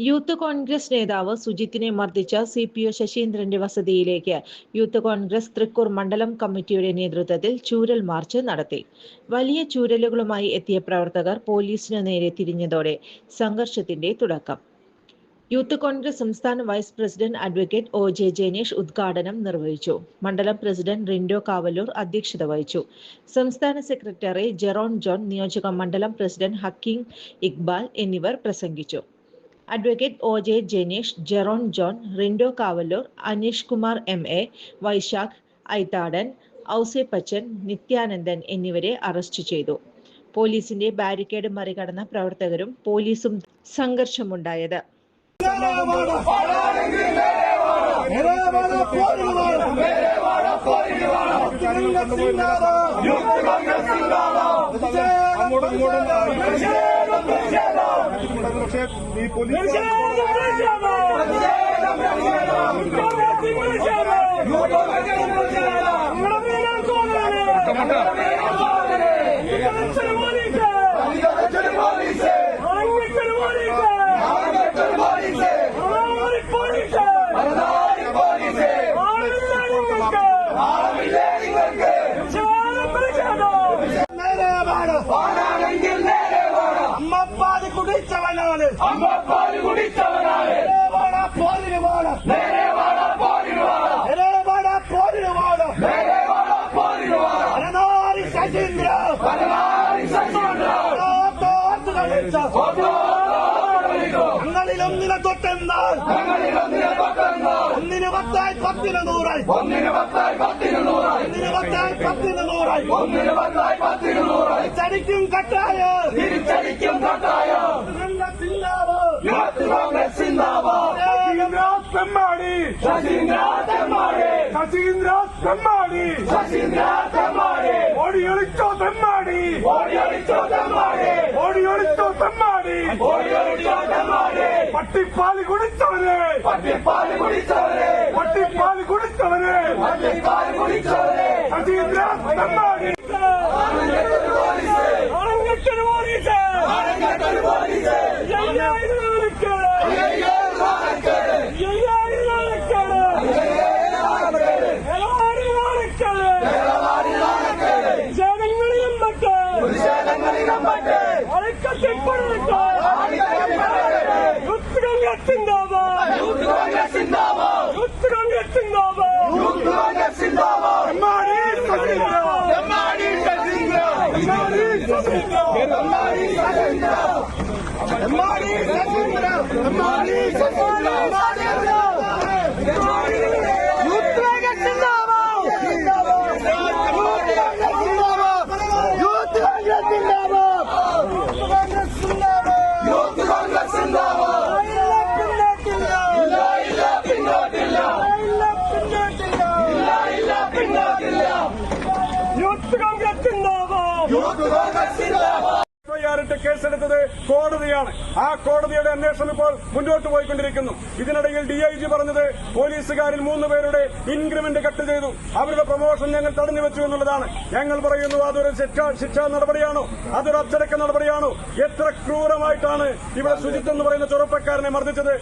Youth Congress നേതാവ് സുജിത്തിനെ മർദ്ദിച്ച CPO ശശീന്ദ്രന്റെ വസതിയിലേക്ക് youth Congress Thrikkur മണ്ഡലം കമ്മിറ്റിയുടെ നേതൃത്വത്തിൽ ചൂരൽ മാർച്ച് നടത്തി. വലിയ ചൂരലുകളുമായി എത്തിയ പ്രവർത്തകർ പോലീസിനു നേരെ തിരിഞ്ഞതോടെ സംഘർഷത്തിന്റെ തുടക്കം. യൂത്ത് കോൺഗ്രസ് സംസ്ഥാന vice president advocate OJ Janesh ഉദ്ഘാടനം നിർവഹിച്ചു. മണ്ഡലം പ്രസിഡന്റ് റിൻഡോ കാവല്ലൂർ അധ്യക്ഷത വഹിച്ചു. സംസ്ഥാന സെക്രട്ടറി ജെറോൺ ജോൺ, നിയോജക മണ്ഡലം പ്രസിഡന്റ് ഹക്കീം ഇക്ബാൽ എന്നിവർ പ്രസംഗിച്ചു. Advocate OJ Janesh, Jeron John, Rindo Kavalloor, Aneesh Kumar MA, Vaishakh Aithadan, Ouseppachan, Nithyanandan എന്നിവരെ അറസ്റ്റ് ചെയ്തു. പോലീസിന്റെ ബാരിക്കേഡ് മറികടന്ന പ്രവർത്തകരും പോലീസും സംഘർഷമുണ്ടായത്. ഒന്നിനെ തൊട്ടെന്നാൽ ഒന്നിന് 10 10 100 ചടിക്കും കട്ടായം ഓടിയൊളിച്ചോ തെമ്മാടി പട്ടിപ്പാല് കുടിച്ചവരെ ശശീന്ദ്ര തെമ്മാടി കേസെടുത്തത് കോടതിയാണ്. ആ കോടതിയുടെ അന്വേഷണം ഇപ്പോൾ മുന്നോട്ട് പോയിക്കൊണ്ടിരിക്കുന്നു. ഇതിനിടയിൽ DIG പറഞ്ഞത് പോലീസുകാരിൽ 3 പേരുടെ ഇൻക്രിമെന്റ് കട്ട് ചെയ്തു, അവരുടെ പ്രൊമോഷൻ ഞങ്ങൾ തടഞ്ഞുവെച്ചു എന്നുള്ളതാണ്. ഞങ്ങൾ പറയുന്നു അതൊരു ശിക്ഷാ നടപടിയാണോ, അതൊരു അച്ചടക്ക നടപടിയാണോ? എത്ര ക്രൂരമായിട്ടാണ് ഇവിടെ സുജിത്ത് എന്ന് പറയുന്ന ചെറുപ്പക്കാരനെ മർദ്ദിച്ചത്.